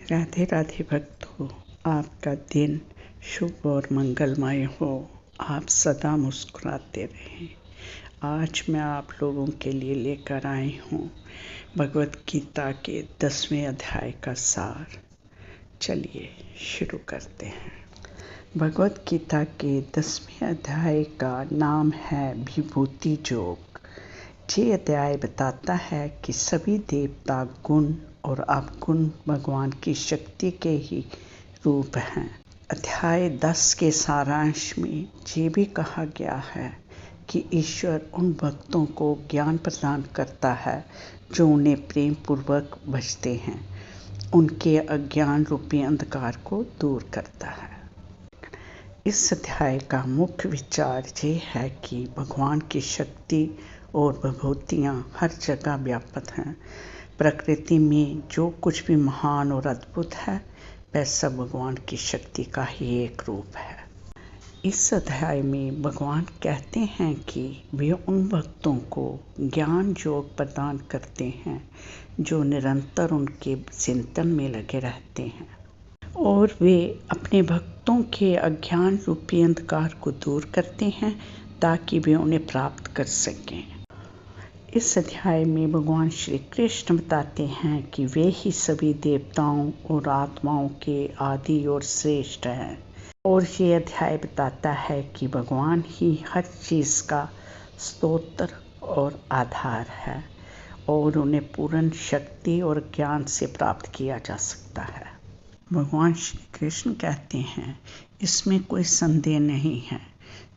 राधे राधे भक्तों, आपका दिन शुभ और मंगलमय हो। आप सदा मुस्कुराते रहें। आज मैं आप लोगों के लिए लेकर आई हूँ भगवत गीता के 10वें अध्याय का सार। चलिए शुरू करते हैं। भगवत गीता के 10वें अध्याय का नाम है विभूति योग। ये अध्याय बताता है कि सभी देवता गुण और अवगुण भगवान की शक्ति के ही रूप हैं। अध्याय 10 के सारांश में ये भी कहा गया है कि ईश्वर उन भक्तों को ज्ञान प्रदान करता है जो उन्हें प्रेम पूर्वक भजते हैं, उनके अज्ञान रूपी अंधकार को दूर करता है। इस अध्याय का मुख्य विचार ये है कि भगवान की शक्ति और विभूतियाँ हर जगह व्याप्त हैं। प्रकृति में जो कुछ भी महान और अद्भुत है वह सब भगवान की शक्ति का ही एक रूप है। इस अध्याय में भगवान कहते हैं कि वे उन भक्तों को ज्ञान योग प्रदान करते हैं जो निरंतर उनके चिंतन में लगे रहते हैं और वे अपने भक्तों के अज्ञान रूपी अंधकार को दूर करते हैं ताकि वे उन्हें प्राप्त कर सकें। इस अध्याय में भगवान श्री कृष्ण बताते हैं कि वे ही सभी देवताओं और आत्माओं के आदि और श्रेष्ठ हैं और ये अध्याय बताता है कि भगवान ही हर चीज़ का स्रोत और आधार है और उन्हें पूर्ण शक्ति और ज्ञान से प्राप्त किया जा सकता है। भगवान श्री कृष्ण कहते हैं, इसमें कोई संदेह नहीं है,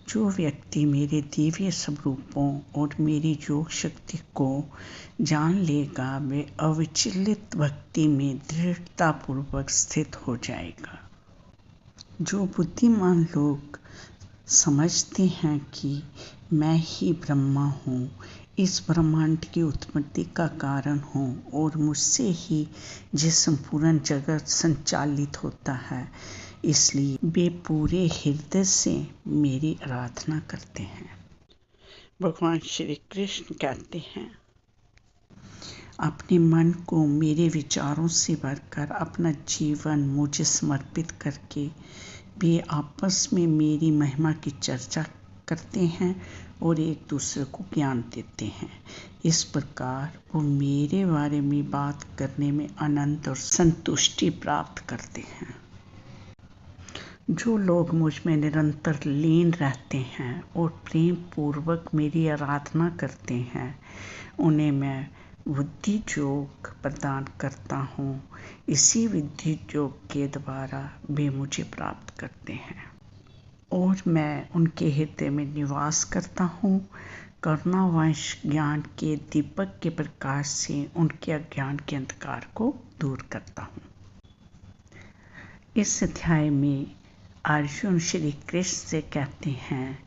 जो व्यक्ति मेरे दिव्य स्वरूपों और मेरी योग शक्ति को जान लेगा वे अविचलित भक्ति में दृढ़तापूर्वक स्थित हो जाएगा। जो बुद्धिमान लोग समझते हैं कि मैं ही ब्रह्मा हूँ, इस ब्रह्मांड की उत्पत्ति का कारण हूँ और मुझसे ही ये संपूर्ण जगत संचालित होता है, इसलिए वे पूरे हृदय से मेरी आराधना करते हैं। भगवान श्री कृष्ण कहते हैं, अपने मन को मेरे विचारों से भरकर अपना जीवन मुझे समर्पित करके वे आपस में मेरी महिमा की चर्चा करते हैं और एक दूसरे को ज्ञान देते हैं। इस प्रकार वो मेरे बारे में बात करने में आनंद और संतुष्टि प्राप्त करते हैं। जो लोग मुझ में निरंतर लीन रहते हैं और प्रेम पूर्वक मेरी आराधना करते हैं, उन्हें मैं बुद्धि योग प्रदान करता हूँ। इसी बुद्धि योग के द्वारा वे मुझे प्राप्त करते हैं और मैं उनके हृदय में निवास करता हूँ। करुणावश ज्ञान के दीपक के प्रकाश से उनके अज्ञान के अंधकार को दूर करता हूँ। इस अध्याय में अर्जुन श्री कृष्ण से कहते हैं,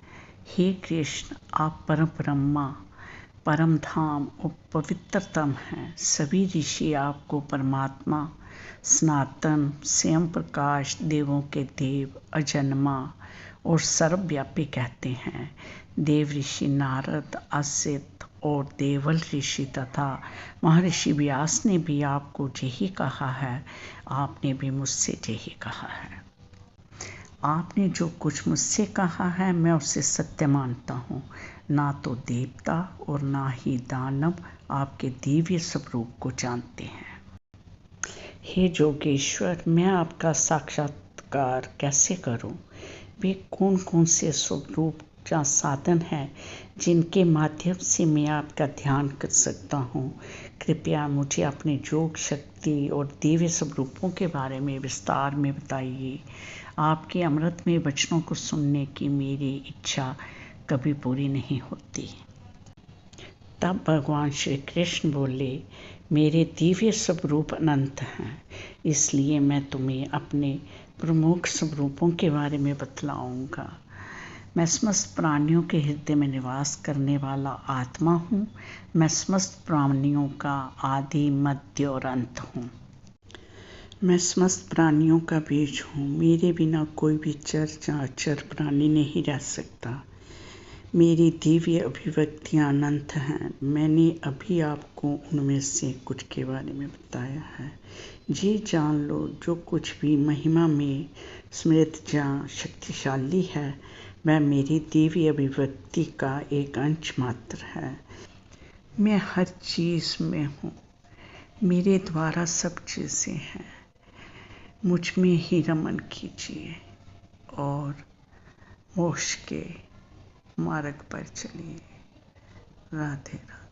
हे कृष्ण, आप परम ब्रह्मा, परम धाम और पवित्रतम हैं। सभी ऋषि आपको परमात्मा, सनातन, स्वयं प्रकाश, देवों के देव, अजन्मा और सर्वव्यापी कहते हैं। देव ऋषि नारद, असित और देवल ऋषि तथा महर्षि व्यास ने भी आपको यही कहा है। आपने भी मुझसे यही कहा है। आपने जो कुछ मुझसे कहा है मैं उसे सत्य मानता हूँ। ना तो देवता और ना ही दानव आपके दिव्य स्वरूप को जानते हैं। हे योगेश्वर, मैं आपका साक्षात्कार कैसे करूं? वे कौन कौन से स्वरूप या साधन हैं जिनके माध्यम से मैं आपका ध्यान कर सकता हूँ? कृपया मुझे अपने योग शक्ति और दिव्य स्वरूपों के बारे में विस्तार में बताइए। आपके अमृतमय वचनों को सुनने की मेरी इच्छा कभी पूरी नहीं होती। तब भगवान श्री कृष्ण बोले, मेरे दिव्य स्वरूप अनंत हैं, इसलिए मैं तुम्हें अपने प्रमुख स्वरूपों के बारे में बतलाऊंगा। मैं समस्त प्राणियों के हृदय में निवास करने वाला आत्मा हूँ। मैं समस्त प्राणियों का आदि, मध्य और अंत हूँ। मैं समस्त प्राणियों का बीज हूँ। मेरे बिना कोई भी चर या अचर प्राणी नहीं रह सकता। मेरी दिव्य अभिव्यक्तियाँ अनंत हैं। मैंने अभी आपको उनमें से कुछ के बारे में बताया है। जी जान लो जो कुछ भी महिमा में स्मृत जहाँ शक्तिशाली है, वह मेरी दिव्य अभिव्यक्ति का एक अंश मात्र है। मैं हर चीज़ में हूँ, मेरे द्वारा सब चीज़ें हैं। मुझ में ही रमन कीजिए और मोक्ष के मार्ग पर चलिए। राधे राधे।